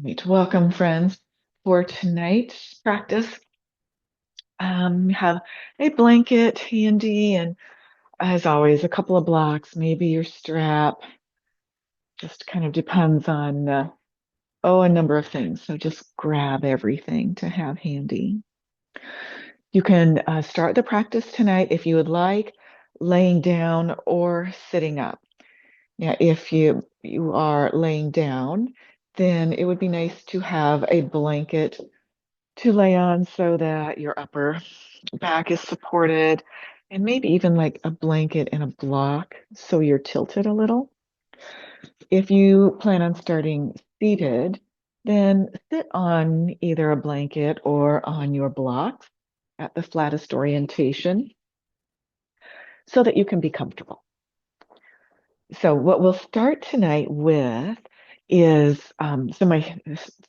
Right. Welcome, friends. For tonight's practice, have a blanket handy, and as always, a couple of blocks, maybe your strap. Just kind of depends on a number of things. So just grab everything to have handy. You can start the practice tonight if you would like, laying down or sitting up. Now, if you are laying down, then it would be nice to have a blanket to lay on so that your upper back is supported, and maybe even like a blanket and a block so you're tilted a little. If you plan on starting seated, then sit on either a blanket or on your blocks at the flattest orientation so that you can be comfortable. So, what we'll start tonight with is so my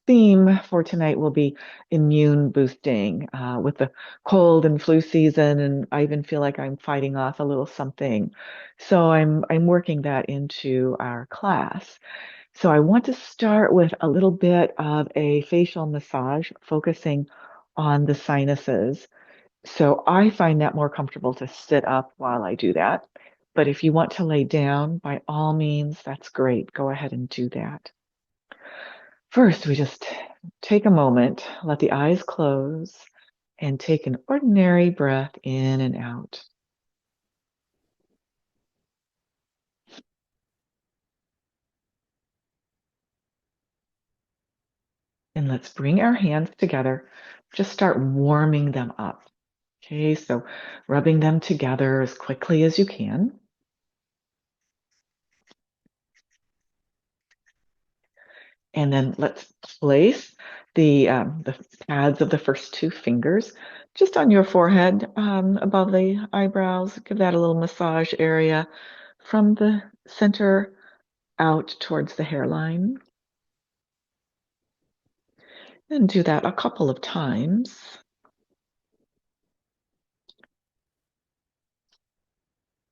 theme for tonight will be immune boosting with the cold and flu season, and I even feel like I'm fighting off a little something. So I'm working that into our class. So I want to start with a little bit of a facial massage, focusing on the sinuses. So I find that more comfortable to sit up while I do that. But if you want to lay down, by all means, that's great. Go ahead and do that. First, we just take a moment, let the eyes close, and take an ordinary breath in and out. And let's bring our hands together. Just start warming them up. Okay, so rubbing them together as quickly as you can. And then let's place the pads of the first two fingers just on your forehead, above the eyebrows. Give that a little massage area from the center out towards the hairline. And do that a couple of times.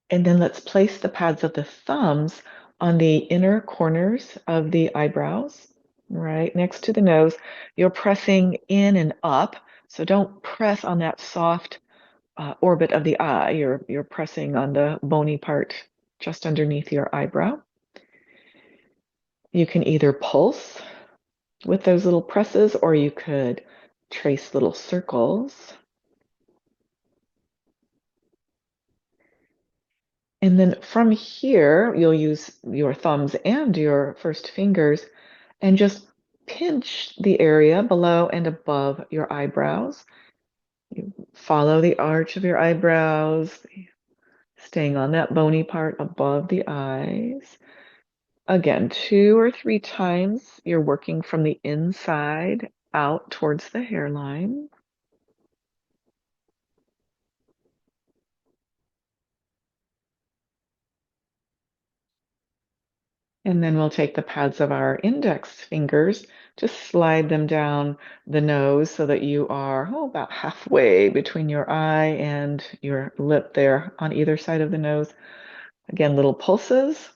And then let's place the pads of the thumbs on the inner corners of the eyebrows, right next to the nose. You're pressing in and up, so don't press on that soft orbit of the eye. You're pressing on the bony part just underneath your eyebrow. You can either pulse with those little presses, or you could trace little circles. And then from here, you'll use your thumbs and your first fingers and just pinch the area below and above your eyebrows. You follow the arch of your eyebrows, staying on that bony part above the eyes. Again, two or three times, you're working from the inside out towards the hairline. And then we'll take the pads of our index fingers, just slide them down the nose so that you are about halfway between your eye and your lip there on either side of the nose. Again, little pulses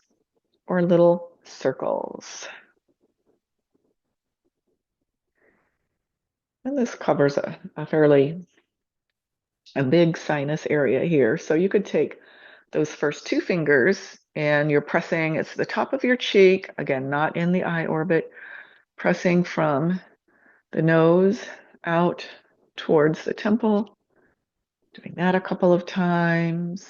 or little circles. And this covers a fairly a big sinus area here. So you could take those first two fingers and you're pressing, it's the top of your cheek, again, not in the eye orbit, pressing from the nose out towards the temple, doing that a couple of times.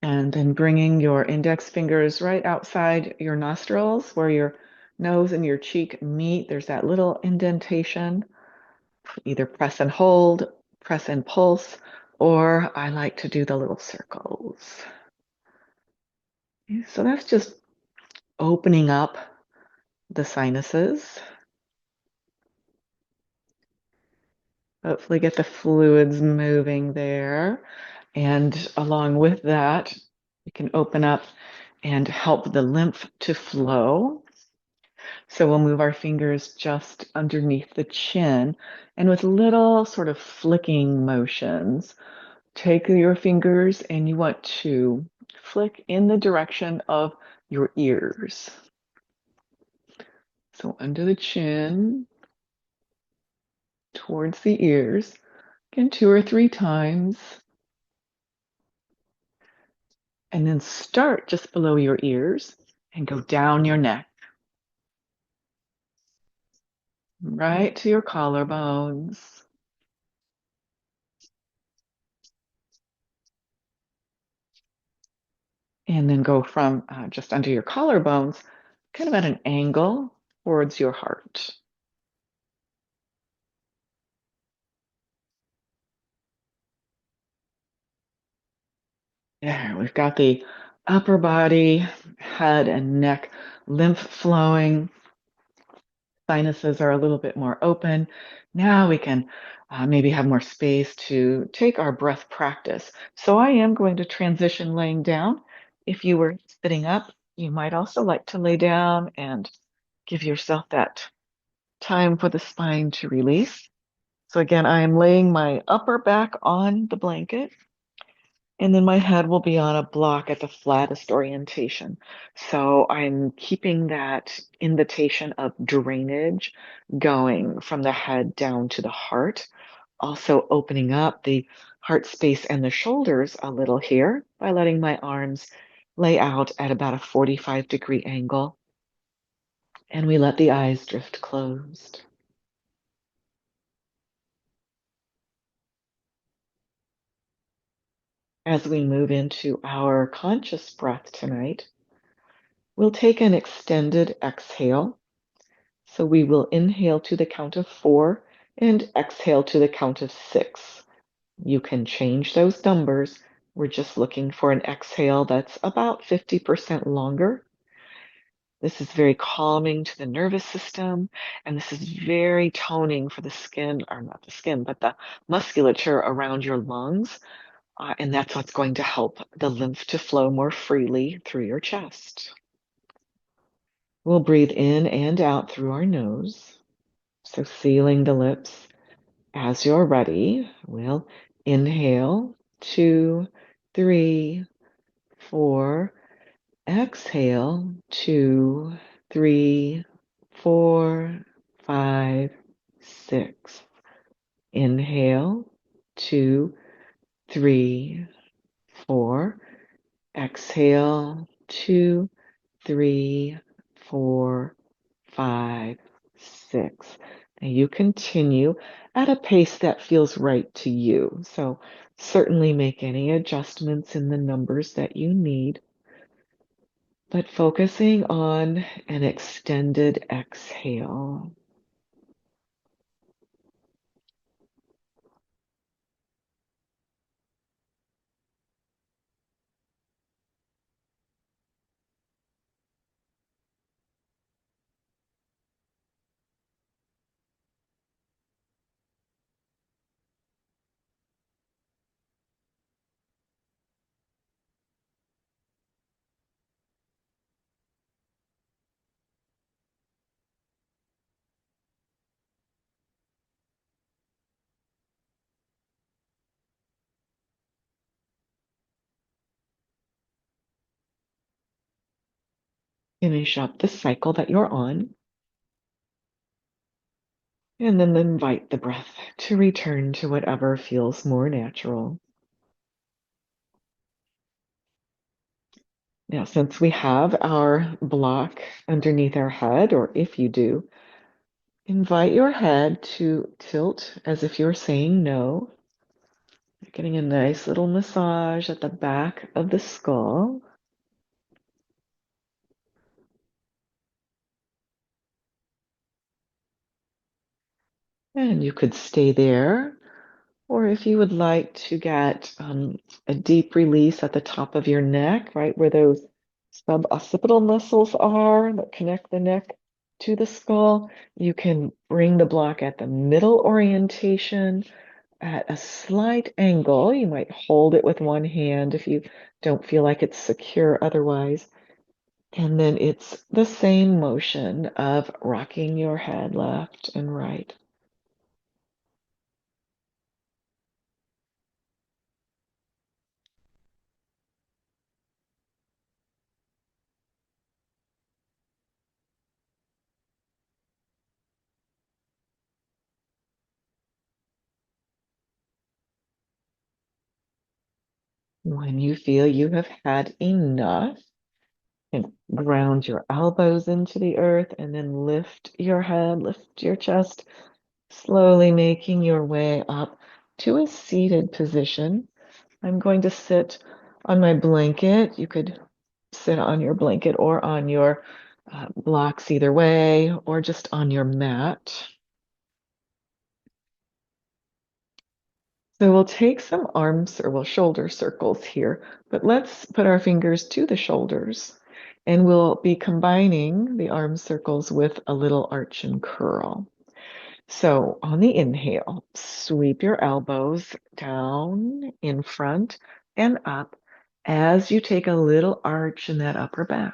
And then bringing your index fingers right outside your nostrils where your nose and your cheek meet. There's that little indentation. Either press and hold, press and pulse, or I like to do the little circles. So that's just opening up the sinuses. Hopefully get the fluids moving there. And along with that, we can open up and help the lymph to flow. So we'll move our fingers just underneath the chin and with little sort of flicking motions, take your fingers and you want to flick in the direction of your ears. So under the chin, towards the ears, again, 2 or 3 times. And then start just below your ears and go down your neck, right to your collarbones. And then go from just under your collarbones, kind of at an angle towards your heart. There, we've got the upper body, head and neck lymph flowing. Sinuses are a little bit more open. Now we can maybe have more space to take our breath practice. So I am going to transition laying down. If you were sitting up, you might also like to lay down and give yourself that time for the spine to release. So again, I am laying my upper back on the blanket, and then my head will be on a block at the flattest orientation. So I'm keeping that invitation of drainage going from the head down to the heart. Also opening up the heart space and the shoulders a little here by letting my arms lay out at about a 45-degree angle. And we let the eyes drift closed. As we move into our conscious breath tonight, we'll take an extended exhale. So we will inhale to the count of 4 and exhale to the count of 6. You can change those numbers. We're just looking for an exhale that's about 50% longer. This is very calming to the nervous system, and this is very toning for the skin, or not the skin, but the musculature around your lungs. And that's what's going to help the lymph to flow more freely through your chest. We'll breathe in and out through our nose. So sealing the lips. As you're ready, we'll inhale, 2, 3, 4. Exhale, 2, 3, 4, 5, 6. Inhale, 2, 3, 4. Exhale, 2, 3, 4, 5, 6. And you continue at a pace that feels right to you. So certainly make any adjustments in the numbers that you need, but focusing on an extended exhale. Finish up the cycle that you're on, and then invite the breath to return to whatever feels more natural. Now, since we have our block underneath our head, or if you do, invite your head to tilt as if you're saying no. You're getting a nice little massage at the back of the skull. And you could stay there, or if you would like to get a deep release at the top of your neck, right where those suboccipital muscles are that connect the neck to the skull, you can bring the block at the middle orientation at a slight angle. You might hold it with one hand if you don't feel like it's secure otherwise. And then it's the same motion of rocking your head left and right. When you feel you have had enough, and ground your elbows into the earth and then lift your head, lift your chest, slowly making your way up to a seated position. I'm going to sit on my blanket. You could sit on your blanket or on your blocks either way, or just on your mat. So we'll take some arms or well shoulder circles here, but let's put our fingers to the shoulders and we'll be combining the arm circles with a little arch and curl. So on the inhale, sweep your elbows down in front and up as you take a little arch in that upper back.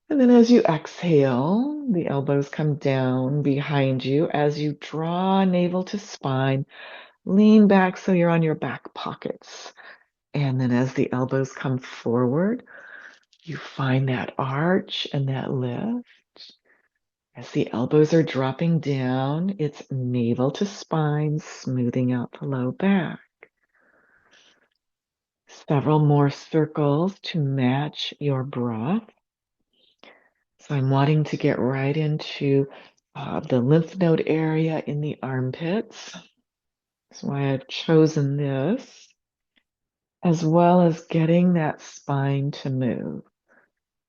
And then as you exhale, the elbows come down behind you as you draw navel to spine. Lean back so you're on your back pockets. And then as the elbows come forward, you find that arch and that lift. As the elbows are dropping down, it's navel to spine, smoothing out the low back. Several more circles to match your breath. So I'm wanting to get right into the lymph node area in the armpits. That's why I've chosen this, as well as getting that spine to move.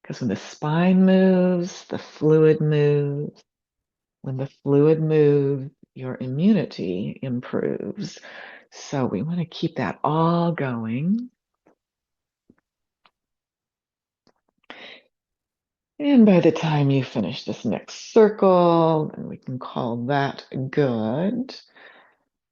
Because when the spine moves, the fluid moves. When the fluid moves, your immunity improves. So we want to keep that all going. And by the time you finish this next circle, then we can call that good.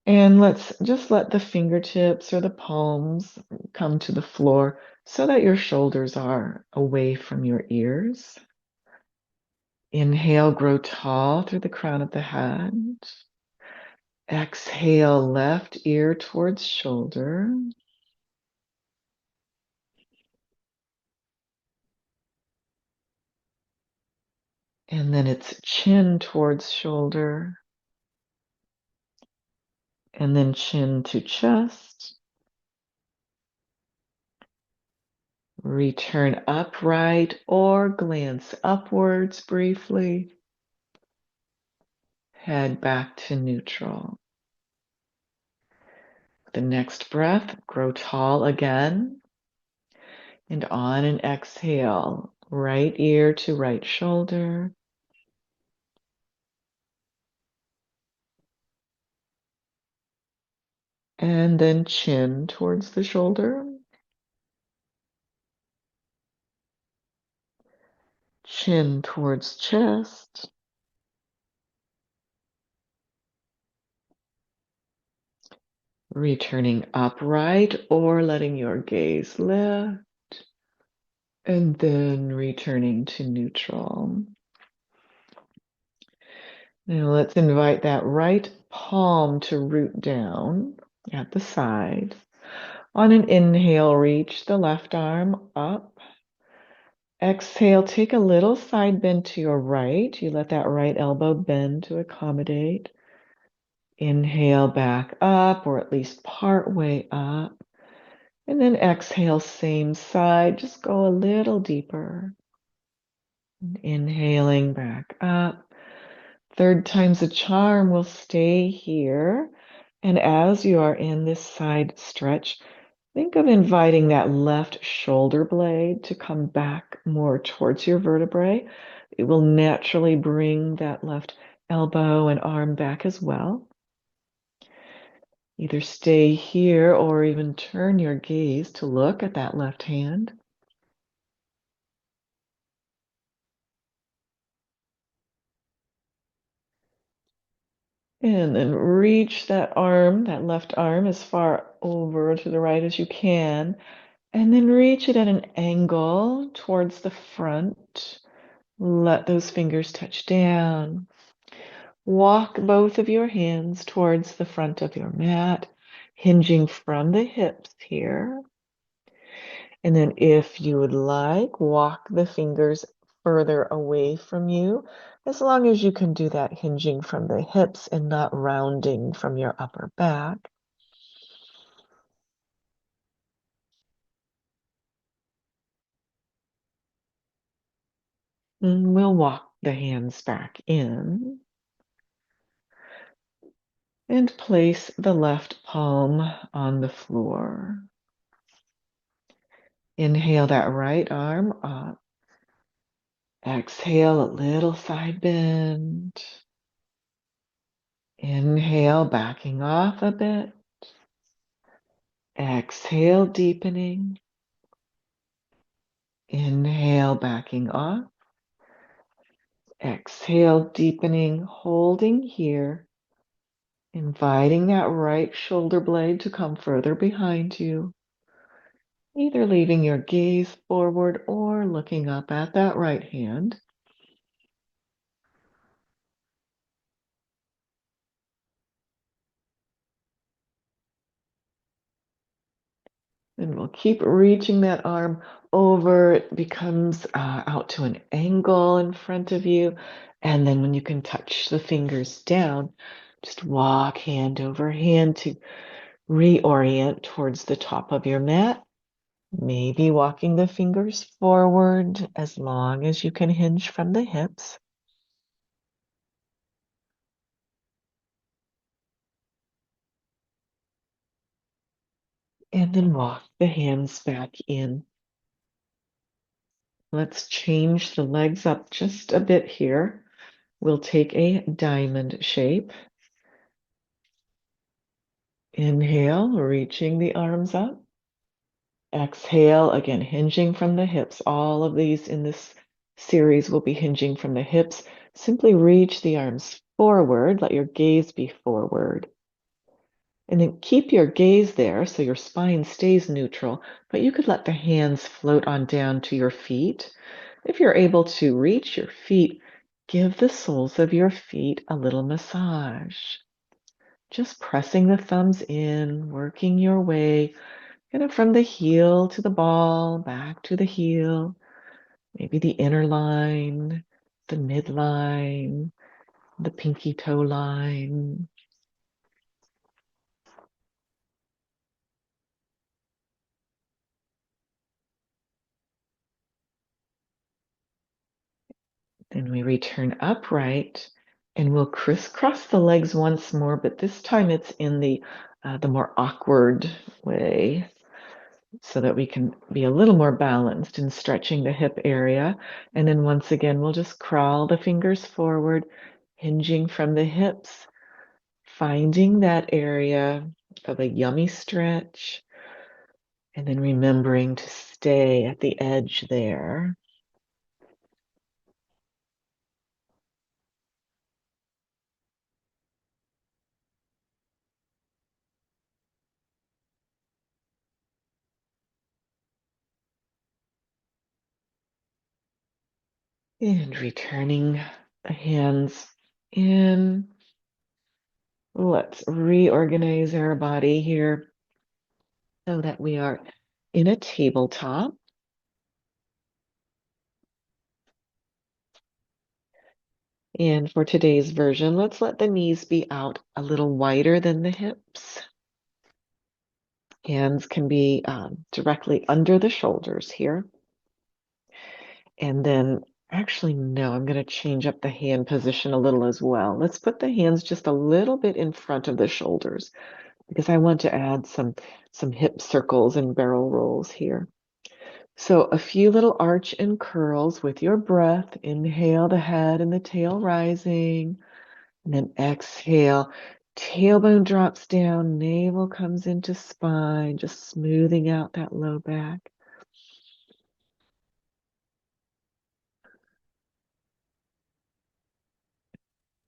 And let's just let the fingertips or the palms come to the floor so that your shoulders are away from your ears. Inhale, grow tall through the crown of the head. Exhale, left ear towards shoulder. And then it's chin towards shoulder. And then chin to chest. Return upright or glance upwards briefly. Head back to neutral. The next breath, grow tall again. And on an exhale, right ear to right shoulder. And then chin towards the shoulder. Chin towards chest. Returning upright or letting your gaze lift. And then returning to neutral. Now let's invite that right palm to root down at the side. On an inhale, reach the left arm up. Exhale, take a little side bend to your right. You let that right elbow bend to accommodate. Inhale back up, or at least part way up. And then exhale, same side. Just go a little deeper. Inhaling back up. Third time's a charm. We'll stay here. And as you are in this side stretch, think of inviting that left shoulder blade to come back more towards your vertebrae. It will naturally bring that left elbow and arm back as well. Either stay here or even turn your gaze to look at that left hand. And then reach that arm, that left arm, as far over to the right as you can. And then reach it at an angle towards the front. Let those fingers touch down. Walk both of your hands towards the front of your mat, hinging from the hips here. And then if you would like, walk the fingers further away from you, as long as you can do that hinging from the hips and not rounding from your upper back. And we'll walk the hands back in and place the left palm on the floor. Inhale that right arm up. Exhale, a little side bend. Inhale, backing off a bit. Exhale, deepening. Inhale, backing off. Exhale, deepening, holding here. Inviting that right shoulder blade to come further behind you. Either leaving your gaze forward or looking up at that right hand. And we'll keep reaching that arm over. It becomes out to an angle in front of you. And then when you can touch the fingers down, just walk hand over hand to reorient towards the top of your mat. Maybe walking the fingers forward as long as you can hinge from the hips. And then walk the hands back in. Let's change the legs up just a bit here. We'll take a diamond shape. Inhale, reaching the arms up. Exhale, again, hinging from the hips. All of these in this series will be hinging from the hips. Simply reach the arms forward. Let your gaze be forward. And then keep your gaze there so your spine stays neutral, but you could let the hands float on down to your feet. If you're able to reach your feet, give the soles of your feet a little massage. Just pressing the thumbs in, working your way kind of from the heel to the ball, back to the heel, maybe the inner line, the midline, the pinky toe line. Then we return upright and we'll crisscross the legs once more, but this time it's in the more awkward way so that we can be a little more balanced in stretching the hip area. And then once again, we'll just crawl the fingers forward, hinging from the hips, finding that area of a yummy stretch, and then remembering to stay at the edge there. And returning the hands in. Let's reorganize our body here so that we are in a tabletop. And for today's version, let's let the knees be out a little wider than the hips. Hands can be directly under the shoulders here. And then, actually, no, I'm going to change up the hand position a little as well. Let's put the hands just a little bit in front of the shoulders because I want to add some hip circles and barrel rolls here. So a few little arch and curls with your breath. Inhale, the head and the tail rising. And then exhale, tailbone drops down, navel comes into spine, just smoothing out that low back.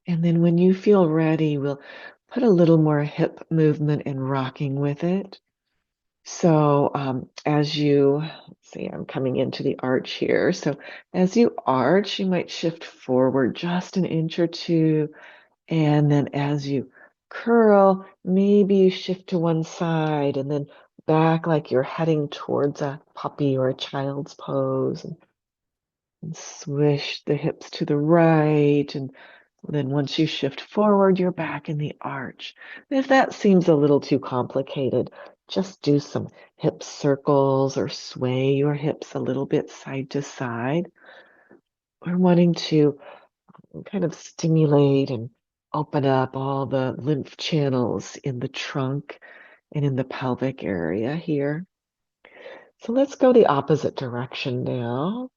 And then when you feel ready, we'll put a little more hip movement and rocking with it. So as you, let's see, I'm coming into the arch here. So as you arch, you might shift forward just an inch or two. And then as you curl, maybe you shift to one side and then back like you're heading towards a puppy or a child's pose. And swish the hips to the right. And then once you shift forward, you're back in the arch. If that seems a little too complicated, just do some hip circles or sway your hips a little bit side to side. we're wanting to kind of stimulate and open up all the lymph channels in the trunk and in the pelvic area here. So let's go the opposite direction now.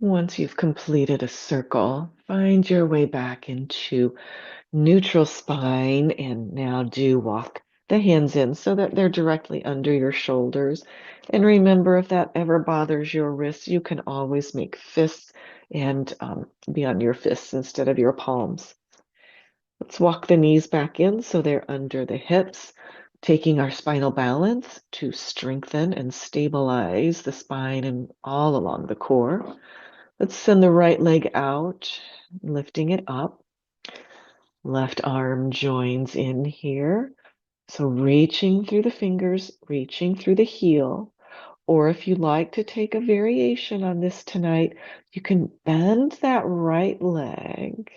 Once you've completed a circle, find your way back into neutral spine and now do walk the hands in so that they're directly under your shoulders. And remember, if that ever bothers your wrists, you can always make fists and be on your fists instead of your palms. Let's walk the knees back in so they're under the hips, taking our spinal balance to strengthen and stabilize the spine and all along the core. Let's send the right leg out, lifting it up. Left arm joins in here. So reaching through the fingers, reaching through the heel. Or if you'd like to take a variation on this tonight, you can bend that right leg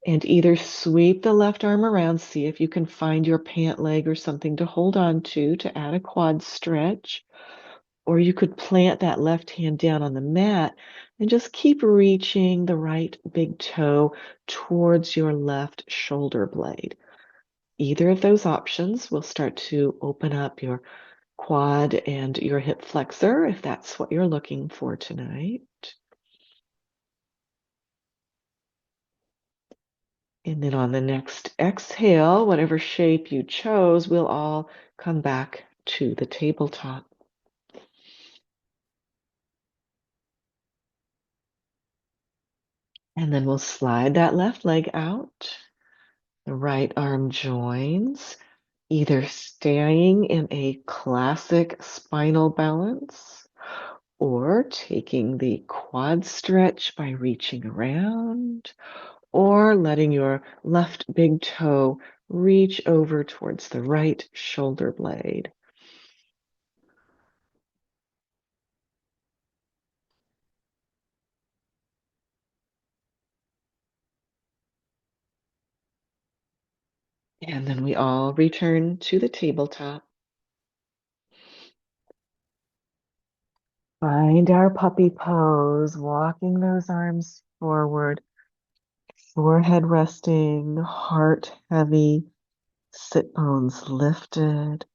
and either sweep the left arm around, see if you can find your pant leg or something to hold on to add a quad stretch. Or you could plant that left hand down on the mat and just keep reaching the right big toe towards your left shoulder blade. Either of those options will start to open up your quad and your hip flexor if that's what you're looking for tonight. And then on the next exhale, whatever shape you chose, we'll all come back to the tabletop. And then we'll slide that left leg out. The right arm joins, either staying in a classic spinal balance or taking the quad stretch by reaching around or letting your left big toe reach over towards the right shoulder blade. And then we all return to the tabletop. Find our puppy pose, walking those arms forward, forehead resting, heart heavy, sit bones lifted.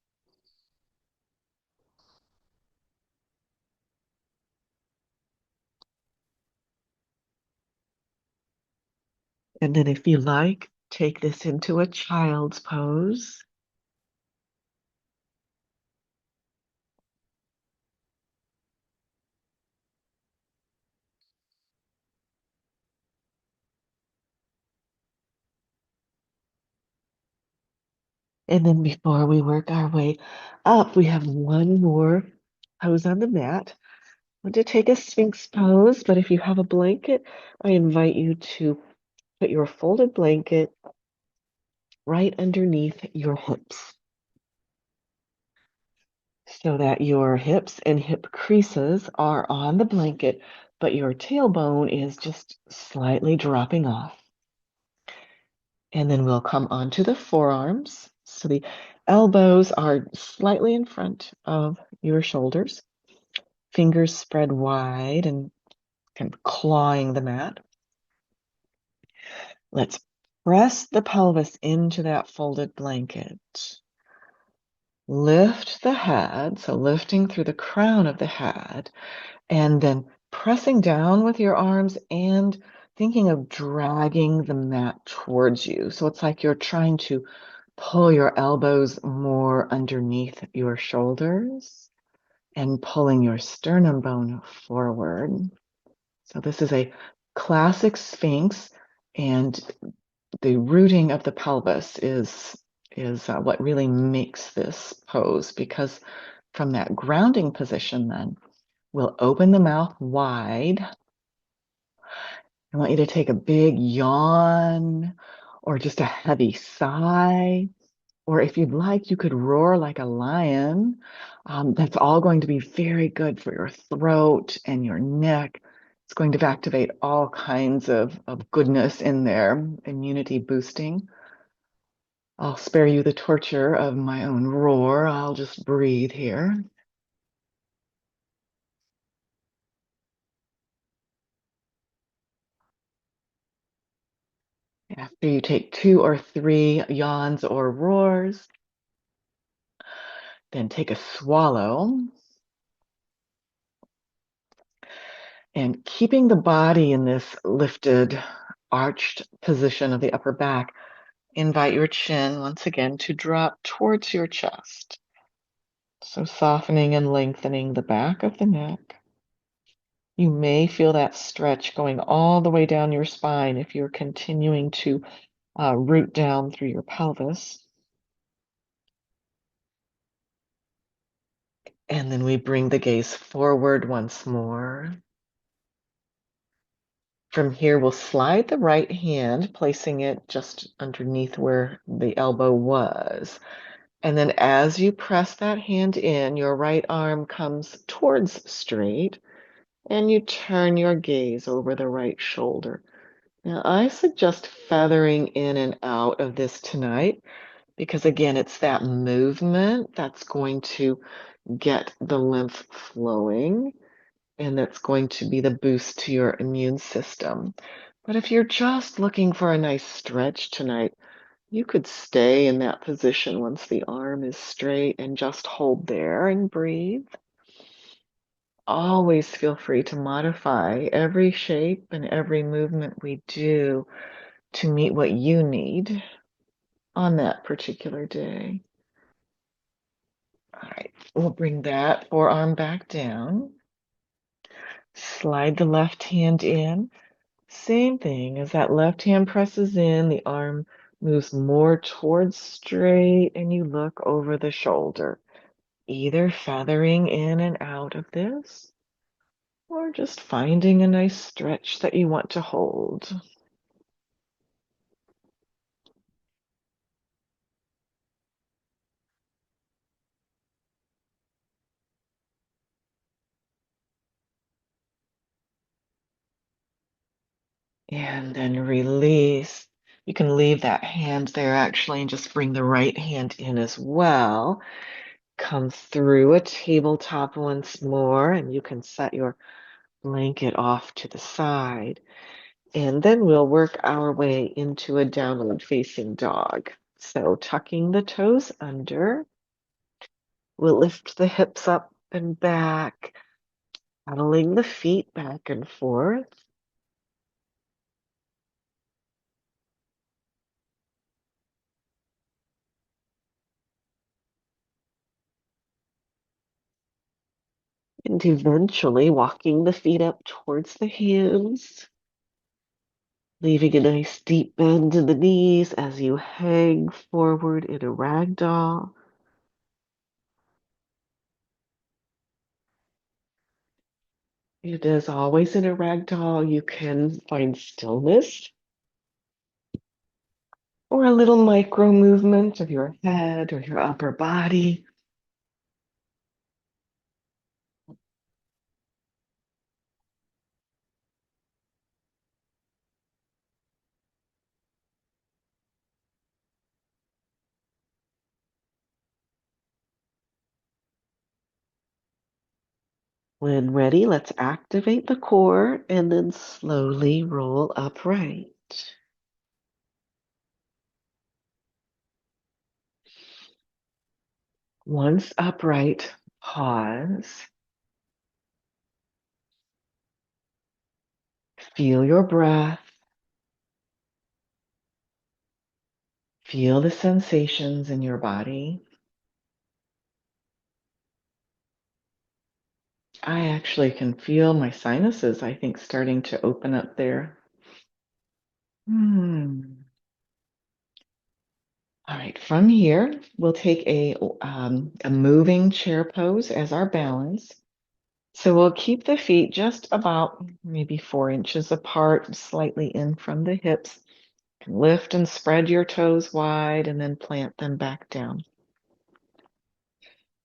And then if you like, take this into a child's pose. And then before we work our way up, we have one more pose on the mat. I want to take a Sphinx pose, but if you have a blanket, I invite you to put your folded blanket right underneath your hips so that your hips and hip creases are on the blanket, but your tailbone is just slightly dropping off. And then we'll come onto the forearms. So the elbows are slightly in front of your shoulders, fingers spread wide and kind of clawing the mat. Let's press the pelvis into that folded blanket. Lift the head, so lifting through the crown of the head, and then pressing down with your arms and thinking of dragging the mat towards you. So it's like you're trying to pull your elbows more underneath your shoulders and pulling your sternum bone forward. So this is a classic Sphinx, and the rooting of the pelvis is what really makes this pose, because from that grounding position then we'll open the mouth wide. I want you to take a big yawn or just a heavy sigh. Or if you'd like, you could roar like a lion. That's all going to be very good for your throat and your neck. It's going to activate all kinds of goodness in there, immunity boosting. I'll spare you the torture of my own roar. I'll just breathe here. After you take 2 or 3 yawns or roars, then take a swallow. And keeping the body in this lifted, arched position of the upper back, invite your chin once again to drop towards your chest. So softening and lengthening the back of the neck. You may feel that stretch going all the way down your spine if you're continuing to root down through your pelvis. And then we bring the gaze forward once more. From here, we'll slide the right hand, placing it just underneath where the elbow was. And then as you press that hand in, your right arm comes towards straight, and you turn your gaze over the right shoulder. Now, I suggest feathering in and out of this tonight because, again, it's that movement that's going to get the lymph flowing, and that's going to be the boost to your immune system. But if you're just looking for a nice stretch tonight, you could stay in that position once the arm is straight and just hold there and breathe. Always feel free to modify every shape and every movement we do to meet what you need on that particular day. All right, we'll bring that forearm back down. Slide the left hand in. Same thing, as that left hand presses in, the arm moves more towards straight and you look over the shoulder, either feathering in and out of this or just finding a nice stretch that you want to hold. And then release. You can leave that hand there actually and just bring the right hand in as well. Come through a tabletop once more, and you can set your blanket off to the side. And then we'll work our way into a downward facing dog. So tucking the toes under, we'll lift the hips up and back, paddling the feet back and forth. And eventually walking the feet up towards the hands, leaving a nice deep bend in the knees as you hang forward in a ragdoll. And as always in a ragdoll, you can find stillness or a little micro movement of your head or your upper body. When ready, let's activate the core and then slowly roll upright. Once upright, pause. Feel your breath. Feel the sensations in your body. I actually can feel my sinuses, I think, starting to open up there. All right, from here, we'll take a moving chair pose as our balance. So we'll keep the feet just about maybe 4 inches apart, slightly in from the hips. Lift and spread your toes wide and then plant them back down.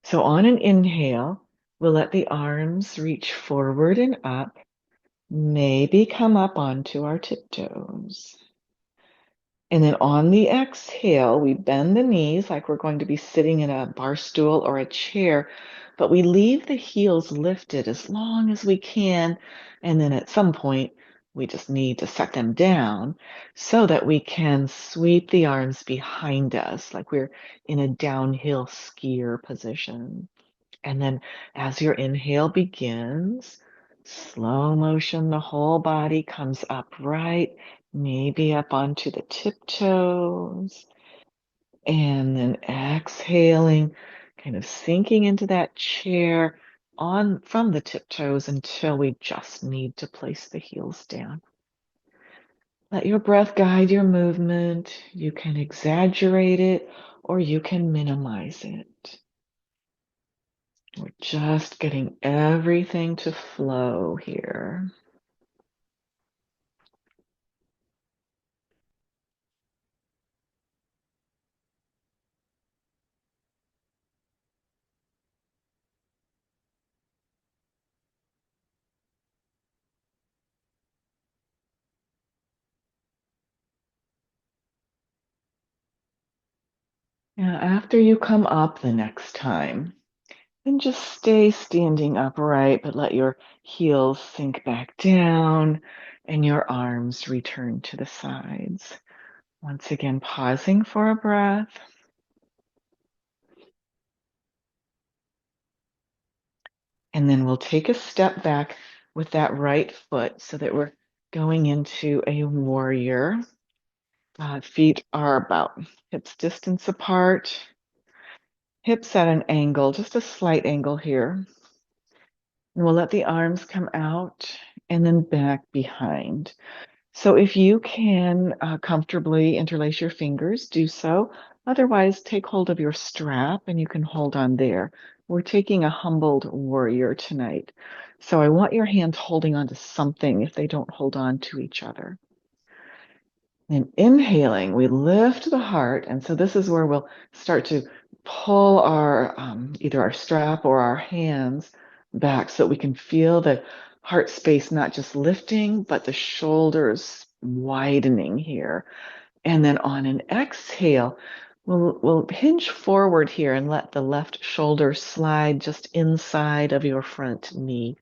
So on an inhale, we'll let the arms reach forward and up, maybe come up onto our tiptoes. And then on the exhale, we bend the knees like we're going to be sitting in a bar stool or a chair, but we leave the heels lifted as long as we can. And then at some point, we just need to set them down so that we can sweep the arms behind us like we're in a downhill skier position. And then as your inhale begins, slow motion, the whole body comes upright, maybe up onto the tiptoes. And then exhaling, kind of sinking into that chair on from the tiptoes until we just need to place the heels down. Let your breath guide your movement. You can exaggerate it or you can minimize it. We're just getting everything to flow here. Now, after you come up the next time, then just stay standing upright, but let your heels sink back down and your arms return to the sides. Once again, pausing for a breath. And then we'll take a step back with that right foot so that we're going into a warrior. Feet are about hips distance apart, hips at an angle, just a slight angle here. And we'll let the arms come out and then back behind. So if you can comfortably interlace your fingers, do so. Otherwise, take hold of your strap and you can hold on there. We're taking a humbled warrior tonight. So I want your hands holding on to something if they don't hold on to each other. And inhaling, we lift the heart. And so this is where we'll start to pull our either our strap or our hands back so that we can feel the heart space not just lifting, but the shoulders widening here. And then on an exhale, we'll hinge forward here and let the left shoulder slide just inside of your front knee.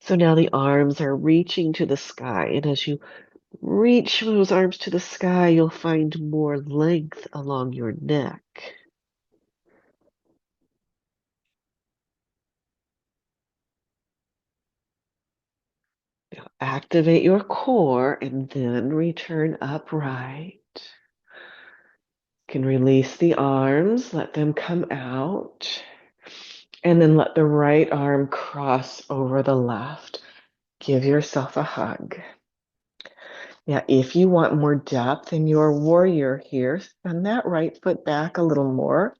So now the arms are reaching to the sky. And as you reach those arms to the sky, you'll find more length along your neck. Activate your core and then return upright. You can release the arms, let them come out, and then let the right arm cross over the left. Give yourself a hug. Now, if you want more depth in your warrior here, send that right foot back a little more.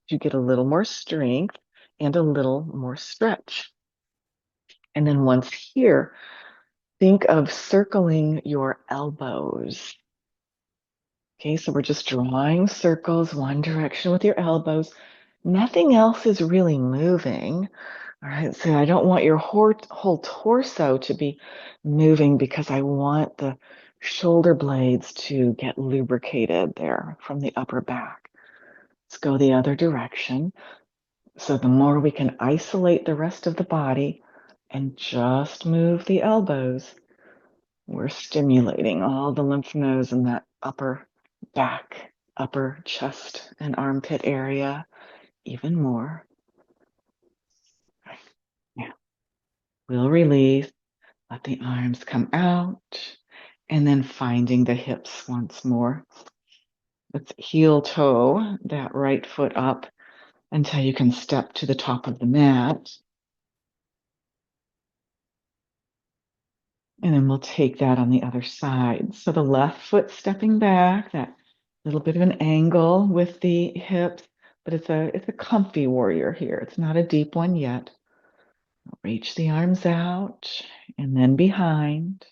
You get a little more strength and a little more stretch. And then once here, think of circling your elbows. Okay, so we're just drawing circles one direction with your elbows. Nothing else is really moving. All right, so I don't want your whole torso to be moving because I want the shoulder blades to get lubricated there from the upper back. Let's go the other direction. So the more we can isolate the rest of the body and just move the elbows, we're stimulating all the lymph nodes in that upper back, upper chest and armpit area even more. Yeah. We'll release, let the arms come out, and then finding the hips once more. Let's heel toe that right foot up until you can step to the top of the mat. And then we'll take that on the other side. So the left foot stepping back, that little bit of an angle with the hips, but it's a comfy warrior here. It's not a deep one yet. Reach the arms out and then behind.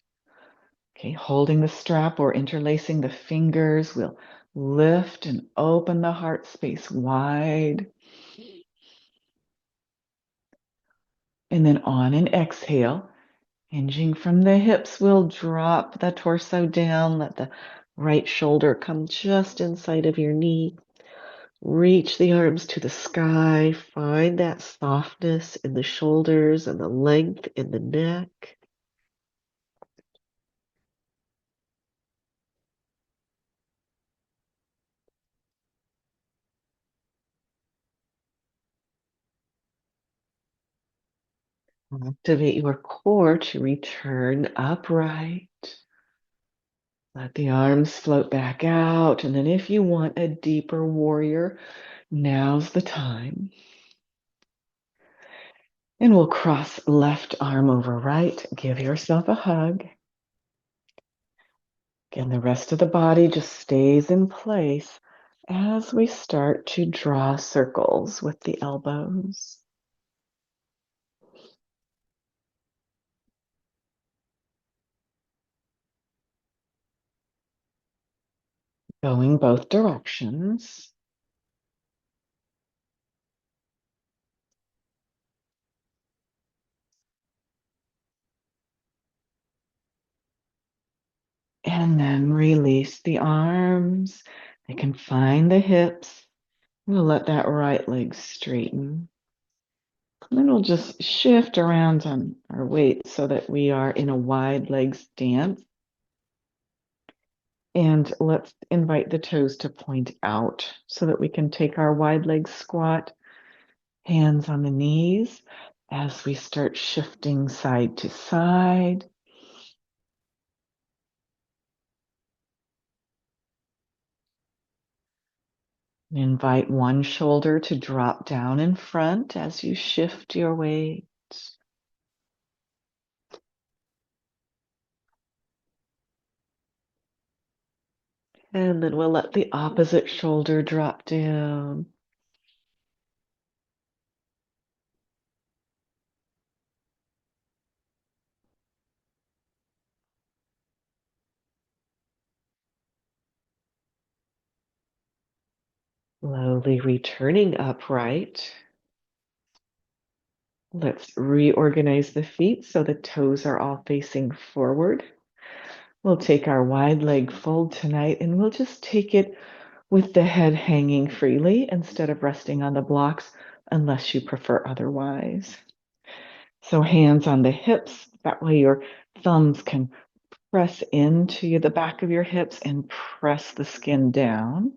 Okay, holding the strap or interlacing the fingers, we'll lift and open the heart space wide. And then on an exhale, hinging from the hips, we'll drop the torso down. Let the right shoulder come just inside of your knee. Reach the arms to the sky. Find that softness in the shoulders and the length in the neck. Activate your core to return upright. Let the arms float back out. And then if you want a deeper warrior, now's the time. And we'll cross left arm over right. Give yourself a hug. Again, the rest of the body just stays in place as we start to draw circles with the elbows. Going both directions. And then release the arms. They can find the hips. We'll let that right leg straighten. And then we'll just shift around on our weight so that we are in a wide leg stance. And let's invite the toes to point out so that we can take our wide leg squat, hands on the knees as we start shifting side to side. Invite one shoulder to drop down in front as you shift your weight. And then we'll let the opposite shoulder drop down. Slowly returning upright. Let's reorganize the feet so the toes are all facing forward. We'll take our wide leg fold tonight and we'll just take it with the head hanging freely instead of resting on the blocks unless you prefer otherwise. So hands on the hips, that way your thumbs can press into the back of your hips and press the skin down,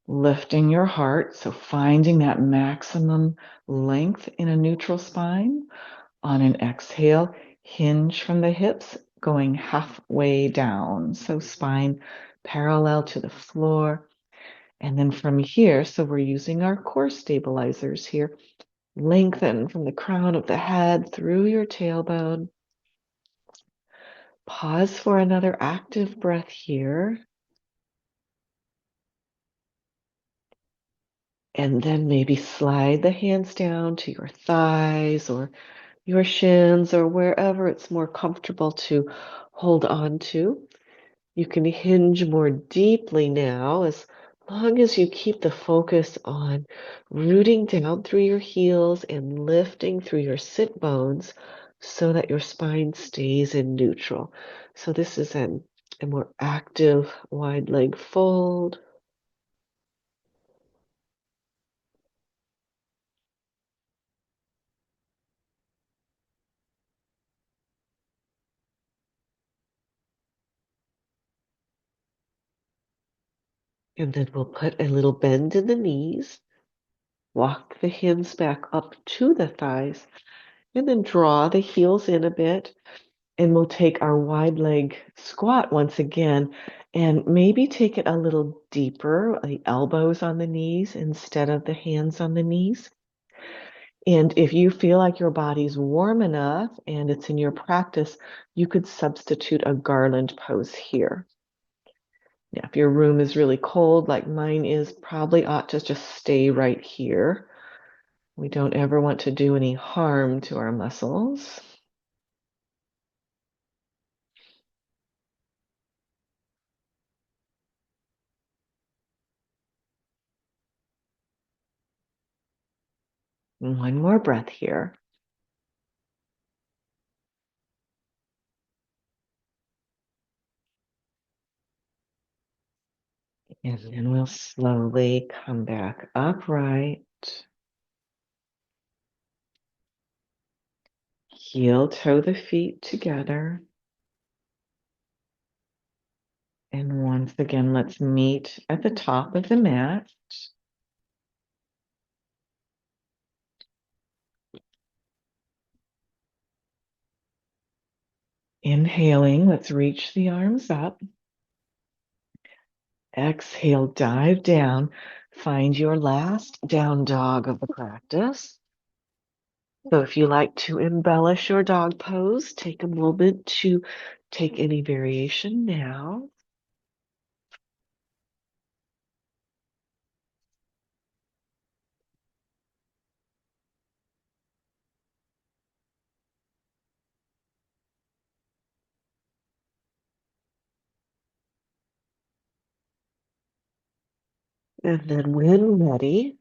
lifting your heart. So finding that maximum length in a neutral spine. On an exhale, hinge from the hips, going halfway down. So spine parallel to the floor. And then from here, so we're using our core stabilizers here, lengthen from the crown of the head through your tailbone. Pause for another active breath here. And then maybe slide the hands down to your thighs or your shins or wherever it's more comfortable to hold on to. You can hinge more deeply now as long as you keep the focus on rooting down through your heels and lifting through your sit bones so that your spine stays in neutral. So this is a more active wide leg fold. And then we'll put a little bend in the knees, walk the hands back up to the thighs, and then draw the heels in a bit. And we'll take our wide leg squat once again and maybe take it a little deeper, the elbows on the knees instead of the hands on the knees. And if you feel like your body's warm enough and it's in your practice, you could substitute a garland pose here. Yeah, if your room is really cold, like mine is, probably ought to just stay right here. We don't ever want to do any harm to our muscles. One more breath here. And then we'll slowly come back upright. Heel toe the feet together. And once again, let's meet at the top of the mat. Inhaling, let's reach the arms up. Exhale, dive down. Find your last down dog of the practice. So if you like to embellish your dog pose, take a moment to take any variation now. And then when ready,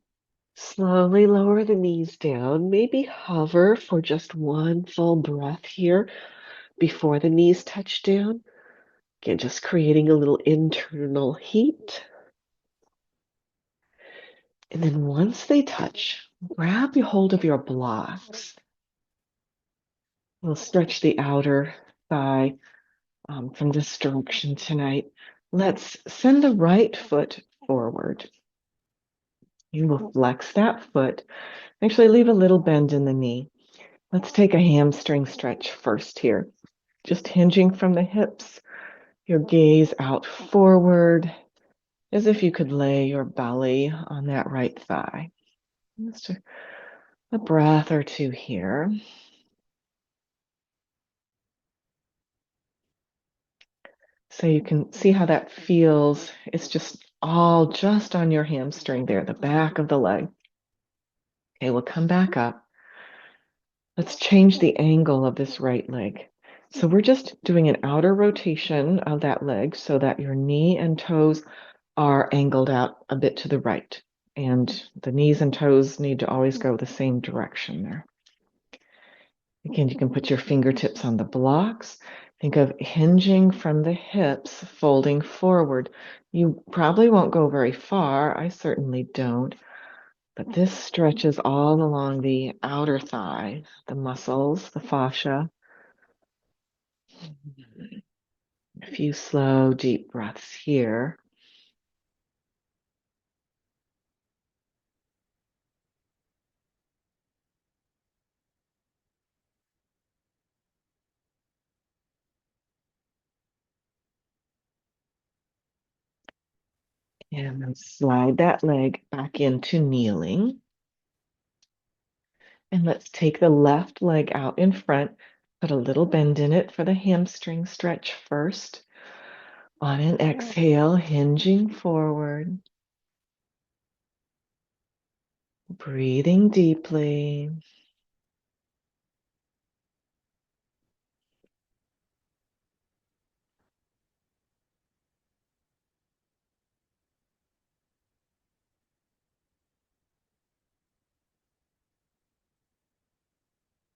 slowly lower the knees down. Maybe hover for just one full breath here before the knees touch down. Again, just creating a little internal heat. And then once they touch, grab your hold of your blocks. We'll stretch the outer thigh from this direction tonight. Let's send the right foot forward. You will flex that foot. Actually, leave a little bend in the knee. Let's take a hamstring stretch first here. Just hinging from the hips, your gaze out forward, as if you could lay your belly on that right thigh. Just a breath or two here. So you can see how that feels. It's just all just on your hamstring there, the back of the leg. Okay, we'll come back up. Let's change the angle of this right leg. So we're just doing an outer rotation of that leg so that your knee and toes are angled out a bit to the right. And the knees and toes need to always go the same direction there. Again, you can put your fingertips on the blocks. Think of hinging from the hips, folding forward. You probably won't go very far. I certainly don't. But this stretches all along the outer thigh, the muscles, the fascia. A few slow, deep breaths here. And then slide that leg back into kneeling. And let's take the left leg out in front, put a little bend in it for the hamstring stretch first. On an exhale, hinging forward, breathing deeply.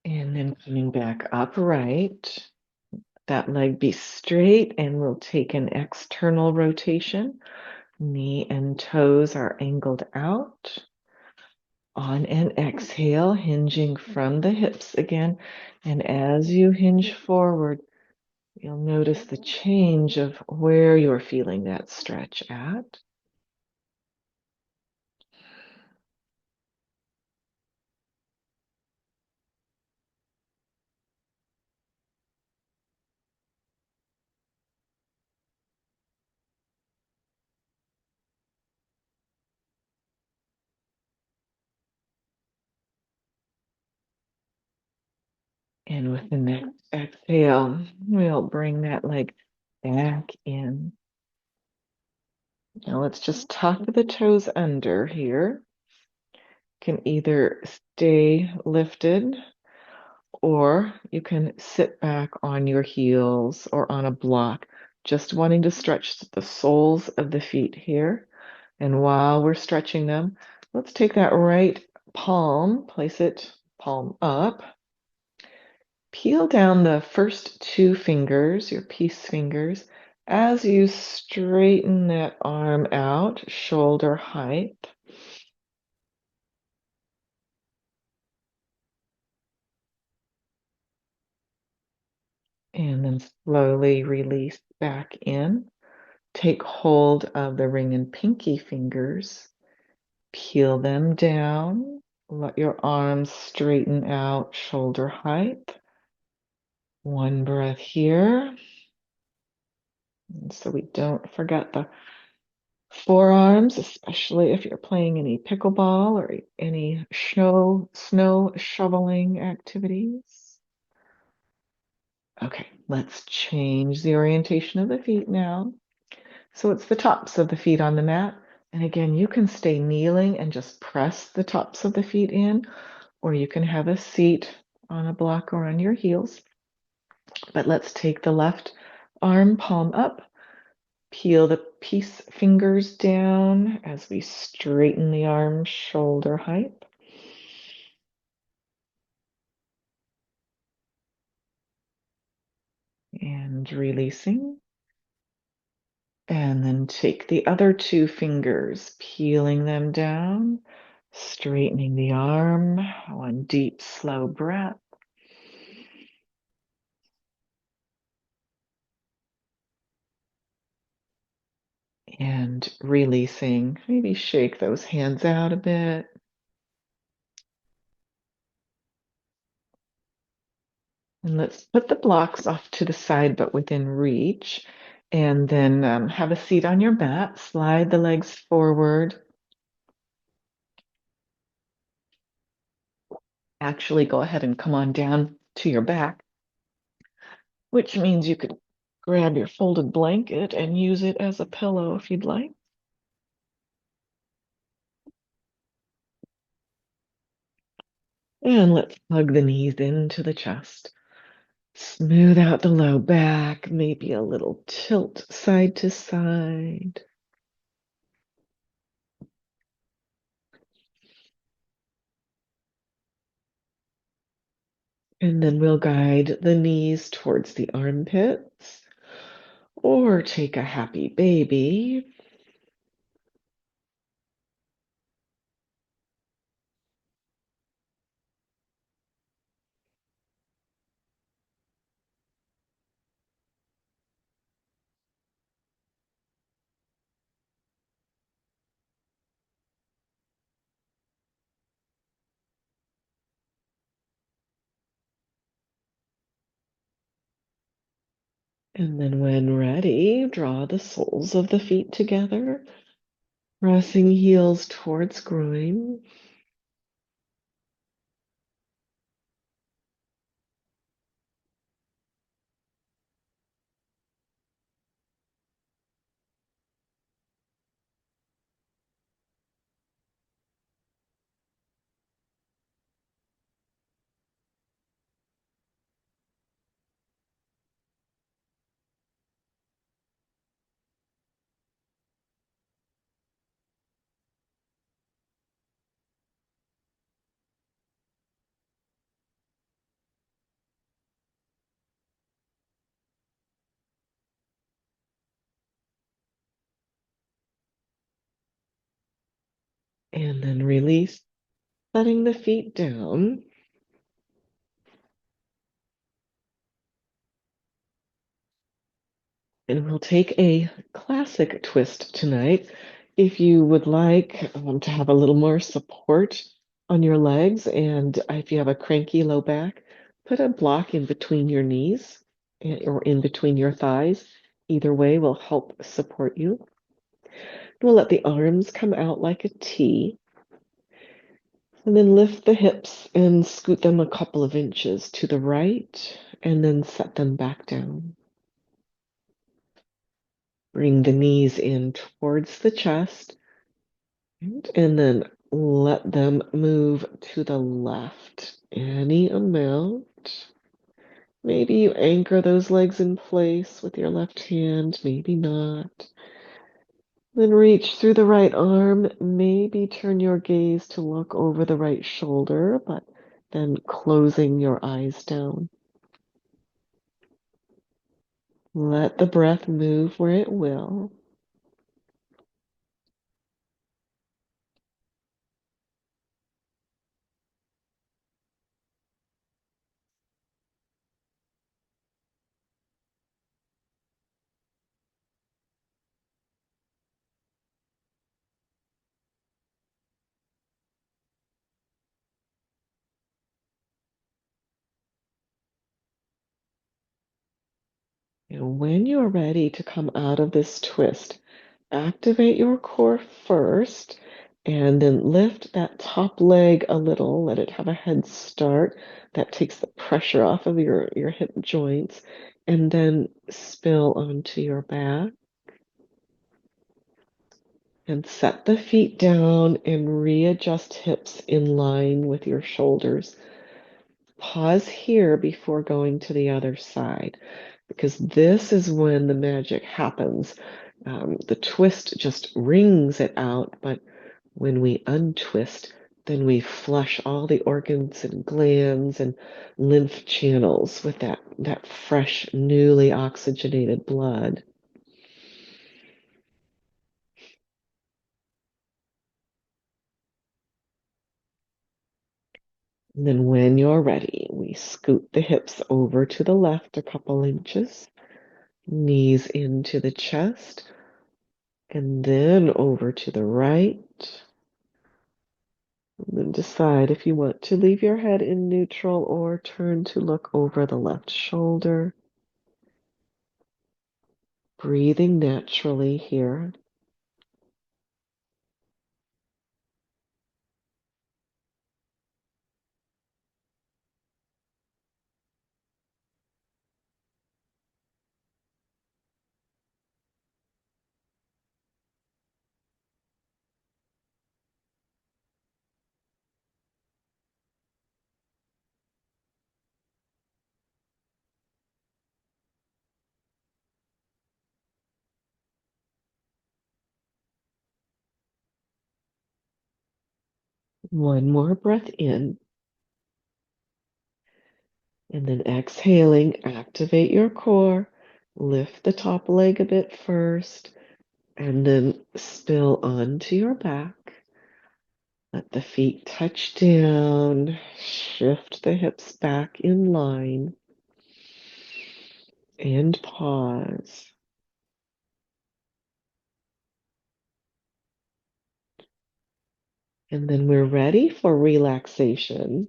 And then coming back upright. That leg be straight, and we'll take an external rotation. Knee and toes are angled out. On an exhale, hinging from the hips again. And as you hinge forward, you'll notice the change of where you're feeling that stretch at. And with the next exhale, we'll bring that leg back in. Now let's just tuck the toes under here. Can either stay lifted or you can sit back on your heels or on a block, just wanting to stretch the soles of the feet here. And while we're stretching them, let's take that right palm, place it palm up. Peel down the first two fingers, your peace fingers, as you straighten that arm out, shoulder height. And then slowly release back in. Take hold of the ring and pinky fingers, peel them down, let your arms straighten out, shoulder height. One breath here. And so we don't forget the forearms, especially if you're playing any pickleball or any snow shoveling activities. Okay, let's change the orientation of the feet now. So it's the tops of the feet on the mat. And again, you can stay kneeling and just press the tops of the feet in, or you can have a seat on a block or on your heels. But let's take the left arm palm up, peel the peace fingers down as we straighten the arm shoulder height. And releasing. And then take the other two fingers, peeling them down, straightening the arm. One deep, slow breath. And releasing. Maybe shake those hands out a bit. And let's put the blocks off to the side, but within reach. And then have a seat on your mat. Slide the legs forward. Actually, go ahead and come on down to your back, which means you could grab your folded blanket and use it as a pillow if you'd like. And let's plug the knees into the chest. Smooth out the low back, maybe a little tilt side to side. And then we'll guide the knees towards the armpits or take a happy baby. And then when ready, draw the soles of the feet together, pressing heels towards groin. And then release, letting the feet down. And we'll take a classic twist tonight. If you would like to have a little more support on your legs, and if you have a cranky low back, put a block in between your knees or in between your thighs. Either way will help support you. We'll let the arms come out like a T, and then lift the hips and scoot them a couple of inches to the right, and then set them back down. Bring the knees in towards the chest, and then let them move to the left any amount. Maybe you anchor those legs in place with your left hand, maybe not. Then reach through the right arm. Maybe turn your gaze to look over the right shoulder, but then closing your eyes down. Let the breath move where it will. And when you're ready to come out of this twist, activate your core first and then lift that top leg a little. Let it have a head start. That takes the pressure off of your hip joints. And then spill onto your back and set the feet down and readjust hips in line with your shoulders. Pause here before going to the other side because this is when the magic happens. The twist just wrings it out, but when we untwist, then we flush all the organs and glands and lymph channels with that fresh, newly oxygenated blood. And then when you're ready, we scoot the hips over to the left a couple inches, knees into the chest, and then over to the right. And then decide if you want to leave your head in neutral or turn to look over the left shoulder. Breathing naturally here. One more breath in. And then exhaling, activate your core. Lift the top leg a bit first, and then spill onto your back. Let the feet touch down. Shift the hips back in line. And pause. And then we're ready for relaxation.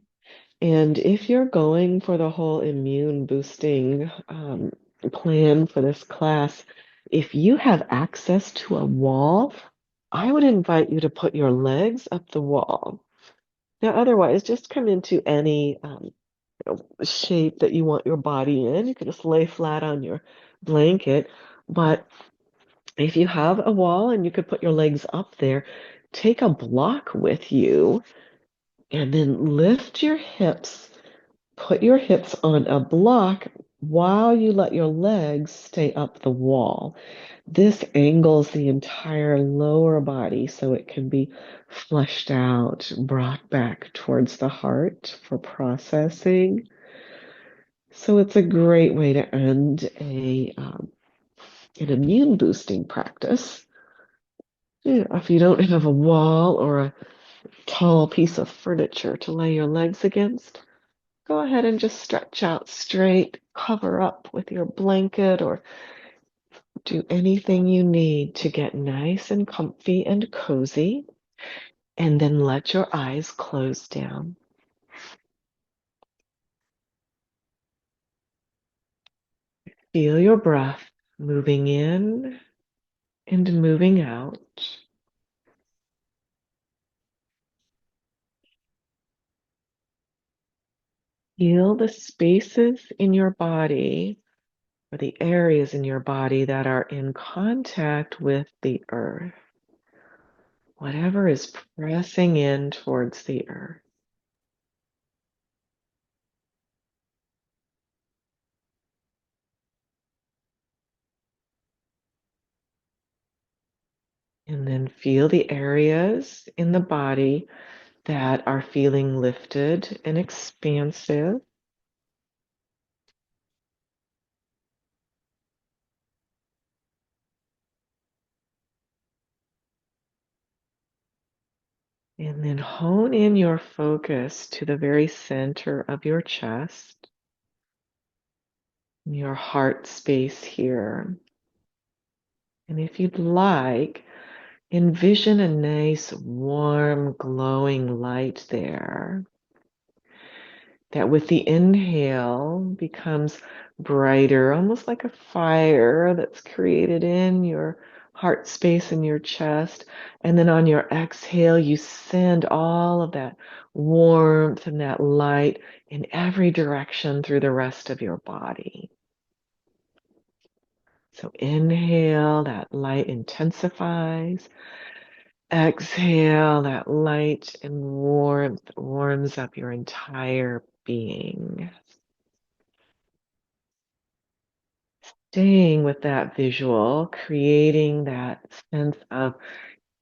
And if you're going for the whole immune boosting plan for this class, if you have access to a wall, I would invite you to put your legs up the wall. Now, otherwise, just come into any shape that you want your body in. You can just lay flat on your blanket. But if you have a wall and you could put your legs up there, take a block with you and then lift your hips. Put your hips on a block while you let your legs stay up the wall. This angles the entire lower body so it can be flushed out, brought back towards the heart for processing. So it's a great way to end an immune boosting practice. Yeah, if you don't have a wall or a tall piece of furniture to lay your legs against, go ahead and just stretch out straight, cover up with your blanket, or do anything you need to get nice and comfy and cozy. And then let your eyes close down. Feel your breath moving in and moving out. Feel the spaces in your body or the areas in your body that are in contact with the earth. Whatever is pressing in towards the earth. And then feel the areas in the body that are feeling lifted and expansive. And then hone in your focus to the very center of your chest, your heart space here. And if you'd like, envision a nice, warm, glowing light there that with the inhale becomes brighter, almost like a fire that's created in your heart space in your chest. And then on your exhale, you send all of that warmth and that light in every direction through the rest of your body. So inhale, that light intensifies. Exhale, that light and warmth warms up your entire being. Staying with that visual, creating that sense of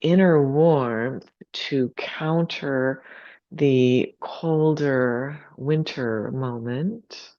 inner warmth to counter the colder winter moment.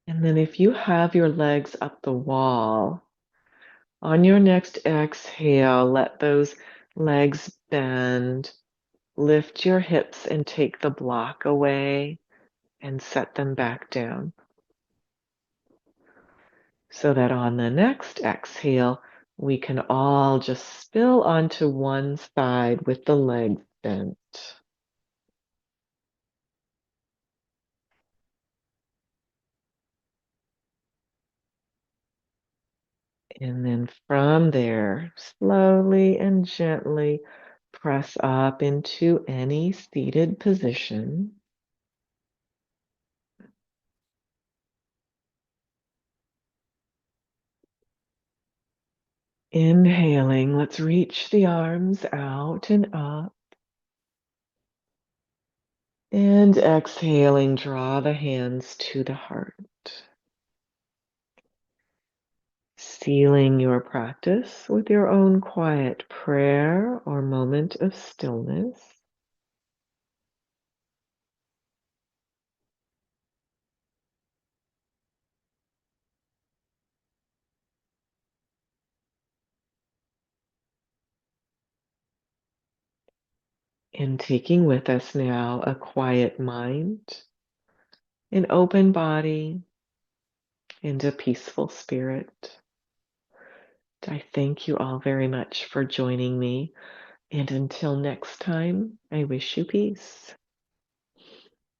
And then if you have your legs up the wall, on your next exhale, let those legs bend. Lift your hips and take the block away and set them back down. So that on the next exhale, we can all just spill onto one side with the legs bent. And then from there, slowly and gently press up into any seated position. Inhaling, let's reach the arms out and up. And exhaling, draw the hands to the heart. Sealing your practice with your own quiet prayer or moment of stillness. And taking with us now a quiet mind, an open body, and a peaceful spirit. I thank you all very much for joining me. And until next time, I wish you peace.